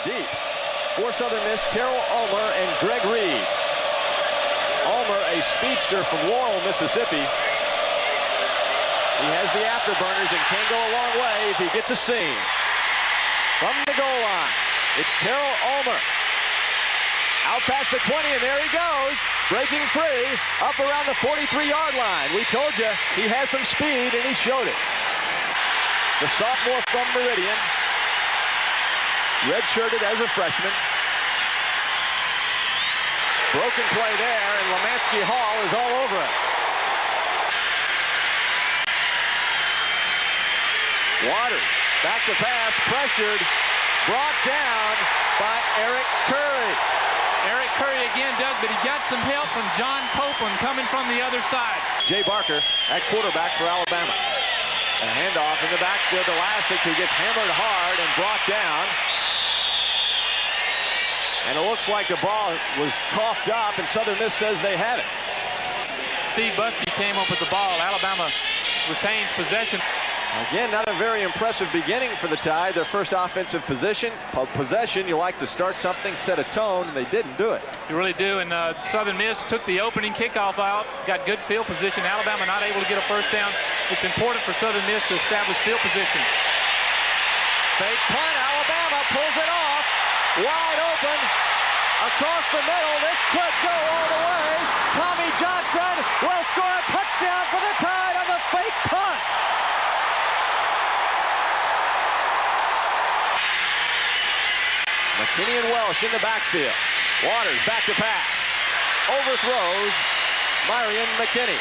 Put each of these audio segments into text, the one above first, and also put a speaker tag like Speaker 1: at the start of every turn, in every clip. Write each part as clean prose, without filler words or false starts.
Speaker 1: deep. For Southern Miss, Terrell Ulmer and Greg Reed. Ulmer, a speedster from Laurel, Mississippi. He has the afterburners and can go a long way if he gets a seam. From the goal line, it's Terrell Ulmer. Out past the 20, and there he goes. Breaking free, up around the 43-yard line. We told you he has some speed, and he showed it. The sophomore from Meridian, redshirted as a freshman. Broken play there, and Lemansky Hall is all over it. Waters, back to pass, pressured, brought down by Eric Curry.
Speaker 2: Eric Curry again, Doug, but he got some help from John Copeland coming from the other side.
Speaker 1: Jay Barker at quarterback for Alabama. A handoff in the backfield to Lassick, who gets hammered hard and brought down. And it looks like the ball was coughed up, and Southern Miss says they had it.
Speaker 2: Steve Buskey came up with the ball. Alabama retains possession.
Speaker 1: Again, not a very impressive beginning for the Tide. Their first offensive possession, you like to start something, set a tone, and they didn't do it.
Speaker 2: You really do, and Southern Miss took the opening kickoff out, got good field position. Alabama not able to get a first down. It's important for Southern Miss to establish field position.
Speaker 1: Fake punt, Alabama pulls it off, wide open, across the middle. This could go all the way. Tommy Johnson will score a touchdown for the Tide on the fake punt. McKinney and Welsh in the backfield. Waters back to pass. Overthrows Marion McKinney.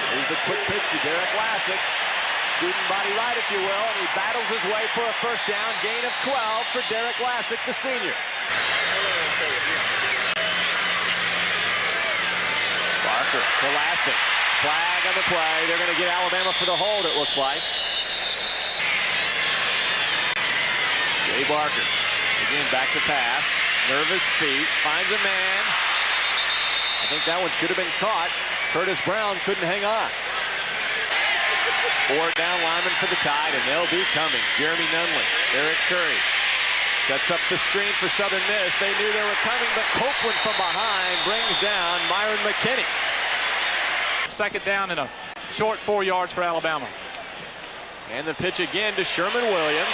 Speaker 1: Here's the quick pitch to Derek Lassick. Student body right, if you will, and he battles his way for a first down. Gain of 12 for Derek Lassick, the senior. Barker to Lassick. Flag on the play. They're going to get Alabama for the hold, it looks like. Jay Barker, again back to pass, nervous feet, finds a man. I think that one should have been caught. Curtis Brown couldn't hang on. Four down linemen for the Tide, and they'll be coming. Jeremy Nunley, Eric Curry sets up the screen for Southern Miss. They knew they were coming, but Copeland from behind brings down Myron McKinney.
Speaker 2: Second down and a short 4 yards for Alabama.
Speaker 1: And the pitch again to Sherman Williams.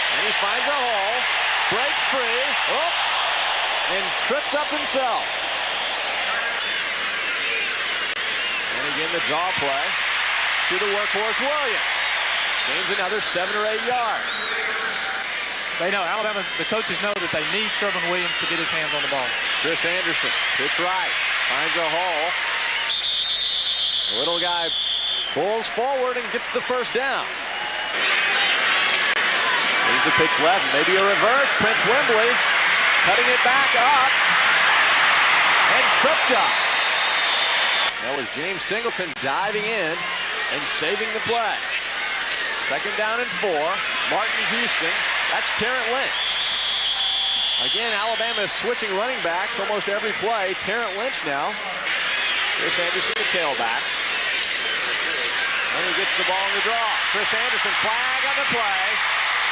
Speaker 1: And he finds a hole, breaks free, oops, and trips up himself. And again the draw play to the workhorse Williams. Gains another 7 or 8 yards.
Speaker 2: They know, Alabama, the coaches know that they need Sherman Williams to get his hands on the ball.
Speaker 1: Chris Anderson, pitch right, finds a hole. The little guy pulls forward and gets the first down. Here's the pitch left, maybe a reverse. Prince Wembley cutting it back up and tripped up. That was James Singleton diving in and saving the play. Second down and 4. Martin Houston. That's Terrence Lynch. Again, Alabama is switching running backs almost every play. Terrence Lynch now. Chris Anderson, the tailback. And he gets the ball in the draw. Chris Anderson, flag on the play.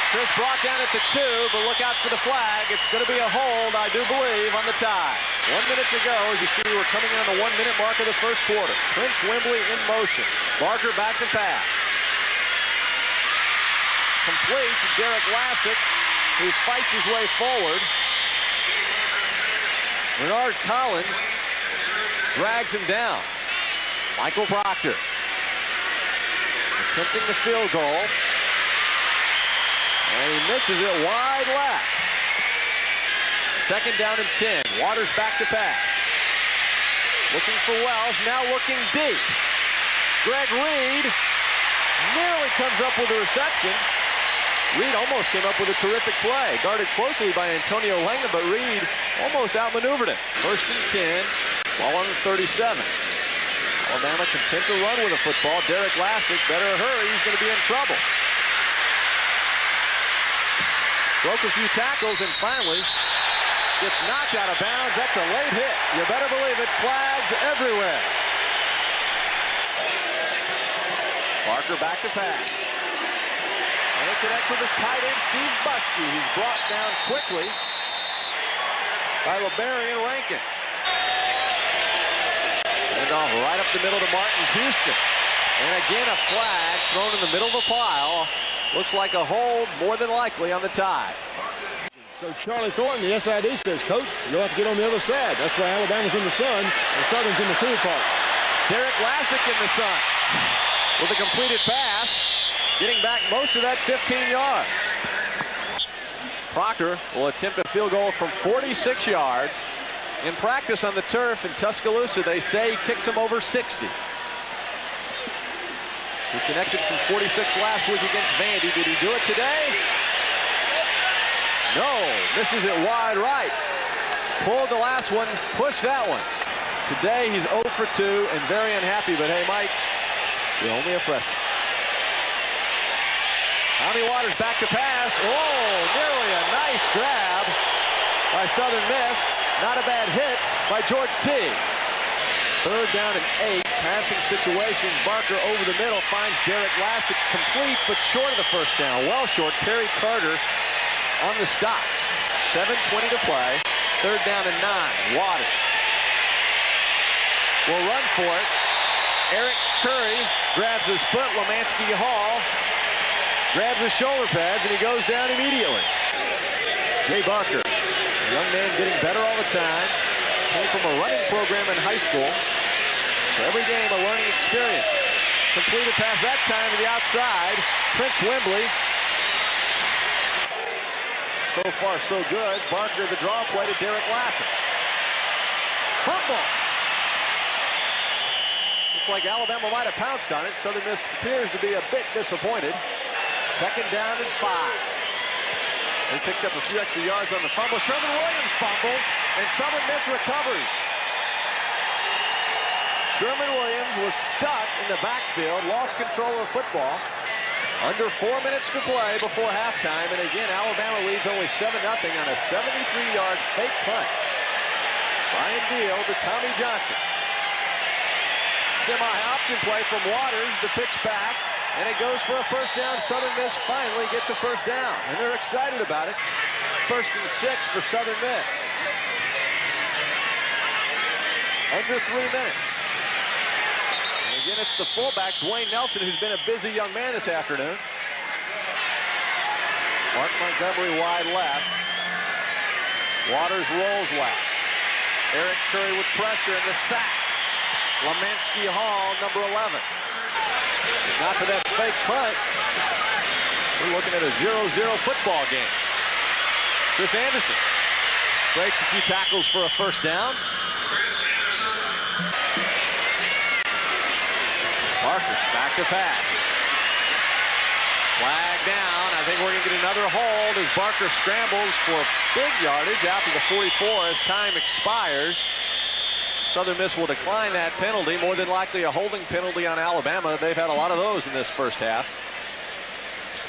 Speaker 1: Chris brought down at the 2, but look out for the flag. It's going to be a hold, I do believe, on the Tide. 1 minute to go. As you see, we're coming on the 1 minute mark of the first quarter. Prince Wembley in motion. Barker back to pass. Complete to Derek Lassick, who fights his way forward. Bernard Collins drags him down. Michael Proctor attempting the field goal. And he misses it wide left. Second down and 10. Waters back to pass. Looking for Wells, now looking deep. Greg Reed nearly comes up with a reception. Reed almost came up with a terrific play. Guarded closely by Antonio Langdon, but Reed almost outmaneuvered him. First and 10, ball on the 37. Alabama content to run with the football. Derek Lassick better hurry, he's going to be in trouble. Broke a few tackles and finally gets knocked out of bounds. That's a late hit. You better believe it. Flags everywhere. Barker back to pass. connects with his tight end, Steve Buskey. He's brought down quickly by LeBarian Rankins. And off right up the middle to Martin Houston. And again, a flag thrown in the middle of the pile. Looks like a hold, more than likely, on the tie.
Speaker 3: So Charlie Thornton, the SID, says, Coach, you'll have to get on the other side. That's why Alabama's in the sun and Southern's in the cool part.
Speaker 1: Derek Lassick in the sun with a completed pass, getting back most of that 15 yards. Proctor will attempt a field goal from 46 yards. In practice on the turf in Tuscaloosa, they say he kicks him over 60. He connected from 46 last week against Vandy. Did he do it today? No, misses it wide right. Pulled the last one, pushed that one. Today he's 0 for 2 and very unhappy, but hey, Mike, you're only a freshman. Tommy Waters back to pass. Oh, nearly a nice grab by Southern Miss. Not a bad hit by George T. Third down and 8, passing situation. Barker over the middle finds Derek Lassick complete, but short of the first down. Well short. Kerry Carter on the stop. 7:20 to play. Third down and 9. Waters will run for it. Eric Curry grabs his foot. Lemansky Hall grabs his shoulder pads, and he goes down immediately. Jay Barker, a young man getting better all the time. Came from a running program in high school. So every game a learning experience. Completed pass that time to the outside. Prince Wembley. So far so good. Barker the draw play to Derek Lassick. Fumble. Looks like Alabama might have pounced on it. Southern Miss appears to be a bit disappointed. Second down and 5. They picked up a few extra yards on the fumble. Sherman Williams fumbles, and Southern Miss recovers. Sherman Williams was stuck in the backfield, lost control of the football. Under 4 minutes to play before halftime, and again, Alabama leads only 7-0 on a 73-yard fake punt. Brian Deal to Tommy Johnson. Semi-option play from Waters, the pitch back. And it goes for a first down. Southern Miss finally gets a first down. And they're excited about it. First and 6 for Southern Miss. Under 3 minutes. And again, it's the fullback, Dwayne Nelson, who's been a busy young man this afternoon. Mark Montgomery wide left. Waters rolls left. Eric Curry with pressure in the sack. Lemansky Hall, number 11. If not for that fake punt, we're looking at a 0-0 football game. Chris Anderson breaks a few tackles for a first down. Barker back to pass. Flag down. I think we're going to get another hold as Barker scrambles for big yardage out to the 44 as time expires. Southern Miss will decline that penalty, more than likely a holding penalty on Alabama. They've had a lot of those in this first half.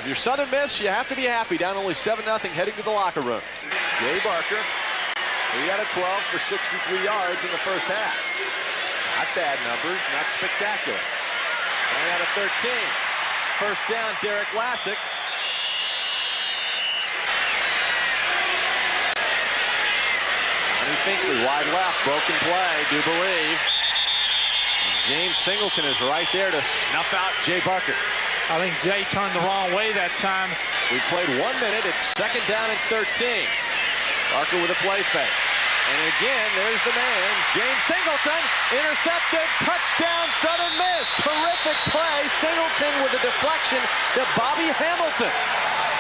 Speaker 1: If you're Southern Miss, you have to be happy, down only 7-0 heading to the locker room. Jay Barker, 3 out of 12 for 63 yards in the first half. Not bad numbers, not spectacular. 9 out of 13. First down, Derek Lassick. Finkley wide left, broken play, do believe. And James Singleton is right there to snuff out Jay Barker.
Speaker 2: I think Jay turned the wrong way that time.
Speaker 1: We played 1 minute. It's second down and 13. Barker with a play fake. And again, there's the man, James Singleton, intercepted, touchdown, Southern Miss. Terrific play. Singleton with a deflection to Bobby Hamilton.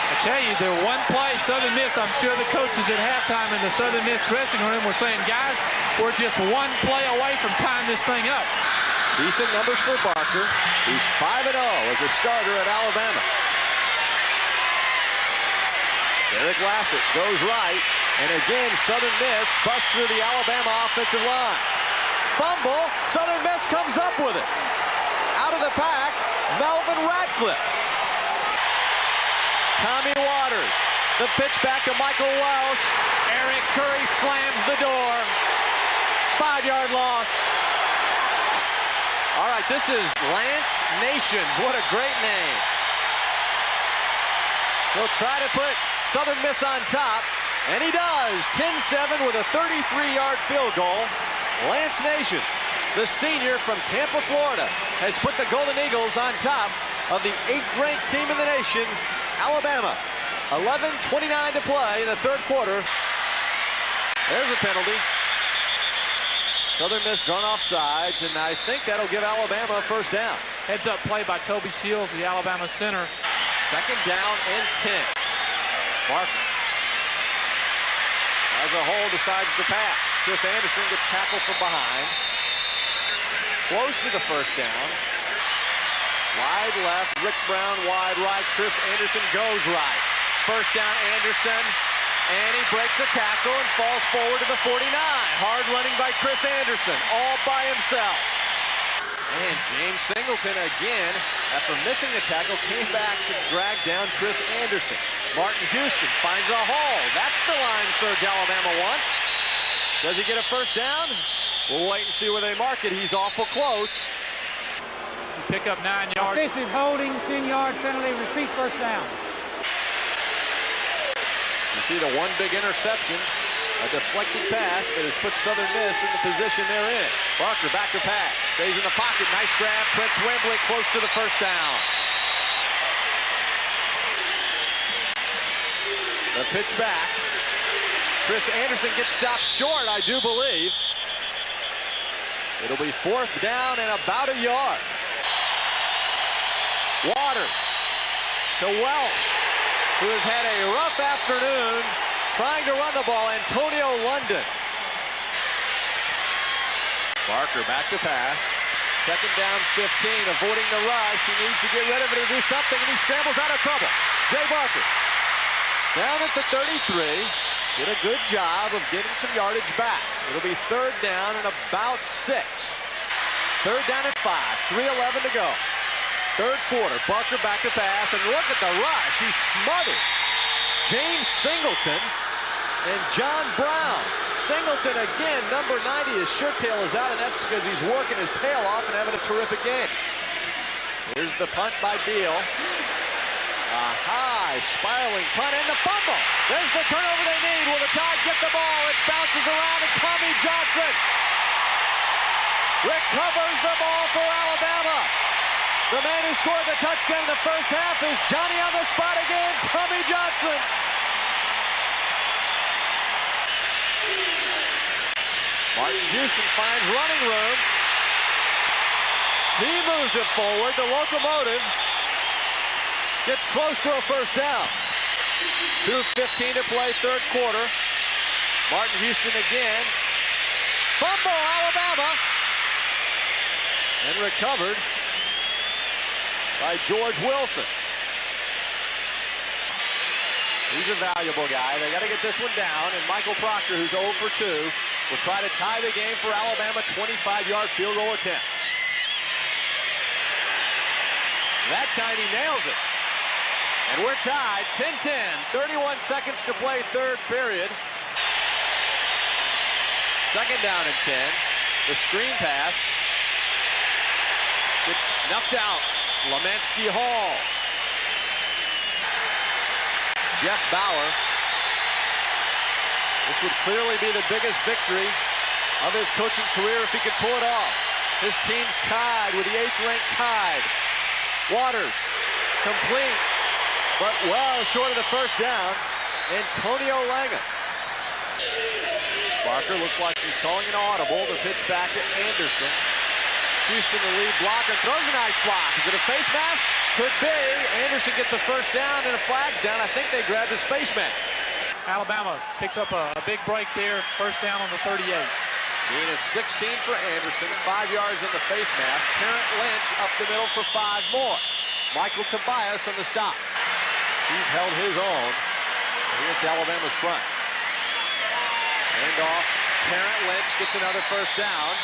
Speaker 2: I tell you, the one play Southern Miss, I'm sure the coaches at halftime in the Southern Miss dressing room were saying, guys, we're just one play away from tying this thing up.
Speaker 1: Decent numbers for Barker, who's 5-0 as a starter at Alabama. Derek Lassick goes right, and again, Southern Miss busts through the Alabama offensive line. Fumble, Southern Miss comes up with it. Out of the pack, Melvin Radcliffe. Tommy Waters, the pitch back to Michael Welsh. Eric Curry slams the door. 5-yard loss. All right, this is Lance Nations. What a great name. He'll try to put Southern Miss on top, and he does. 10-7 with a 33-yard field goal. Lance Nations, the senior from Tampa, Florida, has put the Golden Eagles on top of the 8th-ranked team in the nation, Alabama. 11:29 to play in the third quarter. There's a penalty. Southern Miss drawn off sides, and I think that'll give Alabama a first down.
Speaker 2: Heads-up play by Toby Shields, the Alabama center.
Speaker 1: Second down and 10. Barker as a hole decides to pass. Chris Anderson gets tackled from behind. Close to the first down. Wide left, Rick Brown wide right. Chris Anderson goes right. First down, Anderson. And he breaks a tackle and falls forward to the 49. Hard running by Chris Anderson, all by himself. And James Singleton again, after missing the tackle, came back to drag down Chris Anderson. Martin Houston finds a hole. That's the line surge Alabama wants. Does he get a first down? We'll wait and see where they mark it. He's awful close.
Speaker 2: Pick up 9 yards.
Speaker 4: Offensive holding, 10-yard penalty, repeat first down.
Speaker 1: You see the one big interception, a deflected pass that has put Southern Miss in the position they're in. Barker back to pass, stays in the pocket, nice grab. Prince Wembley close to the first down. The pitch back. Chris Anderson gets stopped short, I do believe. It'll be fourth down and about a yard. Waters to Welsh, who has had a rough afternoon trying to run the ball. Antonio London. Barker back to pass. Second down 15, avoiding the rush. He needs to get rid of it or do something, and he scrambles out of trouble. Jay Barker down at the 33. Did a good job of getting some yardage back. It'll be third down and about 6. Third down at 5. 3:11 to go. Third quarter, Barker back to pass, and look at the rush. He's smothered. James Singleton and John Brown. Singleton again, number 90, his shirt tail is out, and that's because he's working his tail off and having a terrific game. Here's the punt by Beal. A high, spiraling punt, and the fumble. There's the turnover they need. Will the Tide get the ball? It bounces around, and Tommy Johnson recovers the ball for Alabama. The man who scored the touchdown in the first half is Johnny on the spot again, Tommy Johnson. Martin Houston finds running room. He moves it forward. The locomotive gets close to a first down. 2:15 to play, third quarter. Martin Houston again. Fumble, Alabama. And recovered by George Wilson. He's a valuable guy. They got to get this one down, and Michael Proctor, who's 0 for 2, will try to tie the game for Alabama. 25-yard field goal attempt. That time he nails it. And we're tied, 10-10, 31 seconds to play, third period. Second down and 10. The screen pass gets snuffed out. Lemansky Hall. Jeff Bauer. This would clearly be the biggest victory of his coaching career if he could pull it off. His team's tied with the 8th-ranked Tide. Waters, complete, but well short of the first down. Antonio Langham. Barker looks like he's calling an audible. The pitch back to Anderson. Houston, the lead blocker, throws a nice block. Is it a face mask? Could be. Anderson gets a first down and a flag's down. I think they grabbed his face mask.
Speaker 2: Alabama picks up a big break there. First down on the 38.
Speaker 1: Gain of 16 for Anderson. 5 yards in the face mask. Terrence Lynch up the middle for 5 more. Michael Tobias on the stop. He's held his own against Alabama's front. Hand off. Terrence Lynch gets another first down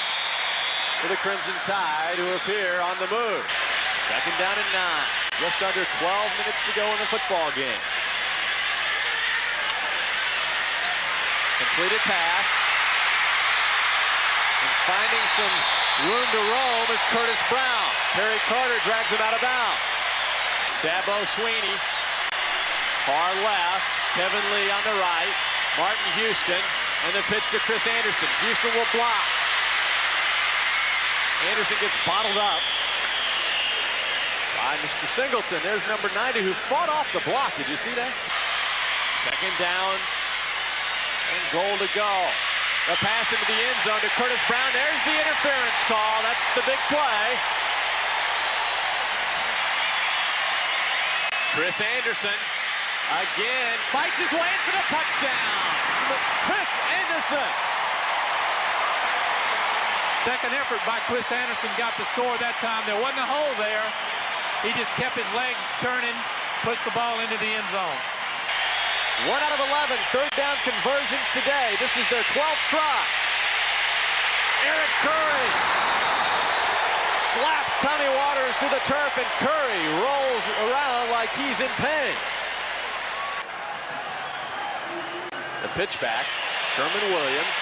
Speaker 1: for the Crimson Tide, who appear on the move. Second down and 9. Just under 12 minutes to go in the football game. Completed pass. And finding some room to roam is Curtis Brown. Perry Carter drags him out of bounds. Dabo Sweeney Far left, Kevin Lee on the right, Martin Houston, and the pitch to Chris Anderson. Houston will block. Anderson gets bottled up by Mr. Singleton. There's number 90 who fought off the block. Did you see that? Second down and goal to go. The pass into the end zone to Curtis Brown. There's the interference call. That's the big play. Chris Anderson again fights his way in for the touchdown. Chris Anderson.
Speaker 2: Second effort by Chris Anderson got the score that time. There wasn't a hole there. He just kept his legs turning, puts the ball into the end zone.
Speaker 1: 1 out of 11 third down conversions today. This is their 12th try. Eric Curry slaps Tommy Waters to the turf, and Curry rolls around like he's in pain. The pitch back, Sherman Williams,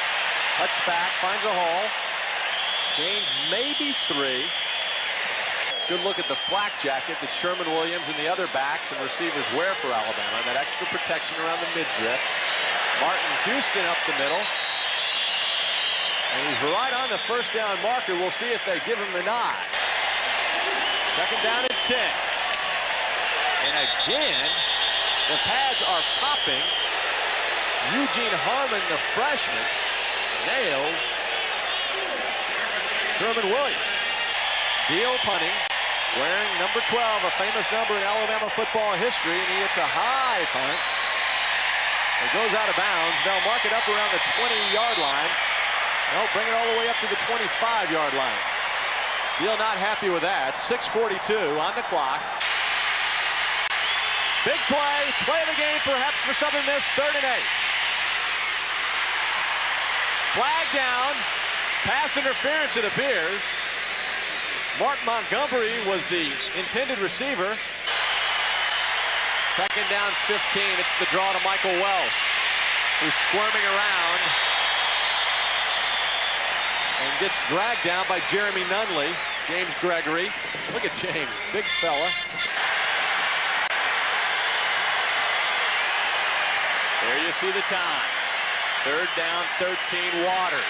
Speaker 1: cuts back, finds a hole, gains maybe 3. Good look at the flak jacket that Sherman Williams and the other backs and receivers wear for Alabama. That extra protection around the midriff. Martin Houston up the middle. And he's right on the first down marker. We'll see if they give him the nod. Second down and 10. And again, the pads are popping. Eugene Harmon, the freshman, nails Sherman Williams. Deal punting. Wearing number 12, a famous number in Alabama football history, and he hits a high punt. It goes out of bounds. They'll mark it up around the 20-yard line. They'll bring it all the way up to the 25-yard line. Deal not happy with that. 6:42 on the clock. Big play of the game perhaps for Southern Miss, 3rd and 8. Flag down, pass interference it appears. Mark Montgomery was the intended receiver. Second down 15. It's the draw to Michael Welsh, who's squirming around and gets dragged down by Jeremy Nunley. James Gregory. Look at James, big fella. There you see the time. 3rd down, 13, Waters.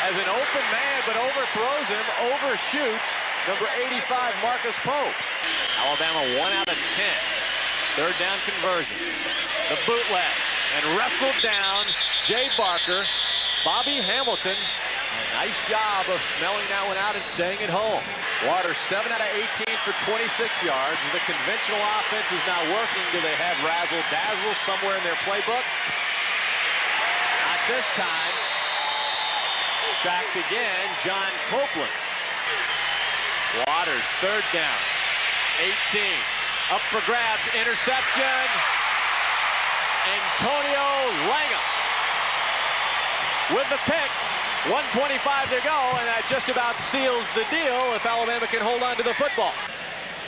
Speaker 1: Has an open man, but overthrows him, overshoots number 85, Marcus Pope. Alabama 1 out of 10. 3rd down conversion. The bootleg, and wrestled down Jay Barker. Bobby Hamilton, a nice job of smelling that one out and staying at home. Waters 7 out of 18 for 26 yards. The conventional offense is not working. Do they have razzle-dazzle somewhere in their playbook? Not this time. Sacked again, John Copeland. Waters, 3rd down, 18. Up for grabs, interception. Antonio Langham with the pick. 1:25 to go, and that just about seals the deal if Alabama can hold on to the football.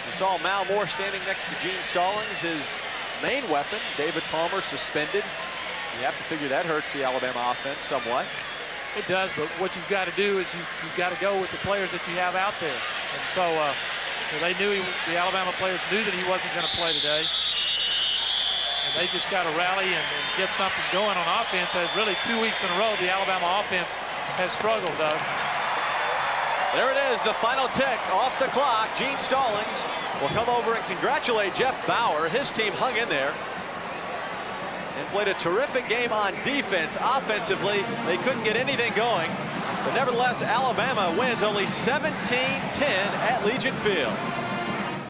Speaker 1: You saw Mal Moore standing next to Gene Stallings, his main weapon. David Palmer suspended. You have to figure that hurts the Alabama offense somewhat.
Speaker 2: It does, but what you've got to do is you've got to go with the players that you have out there. And so they knew, the Alabama players knew that he wasn't going to play today. And they just got to rally and get something going on offense. Really 2 weeks in a row, the Alabama offense has struggled, though.
Speaker 1: There it is, the final tick off the clock. Gene Stallings will come over and congratulate Jeff Bauer. His team hung in there and played a terrific game on defense. Offensively, they couldn't get anything going. But nevertheless, Alabama wins only 17-10 at Legion Field.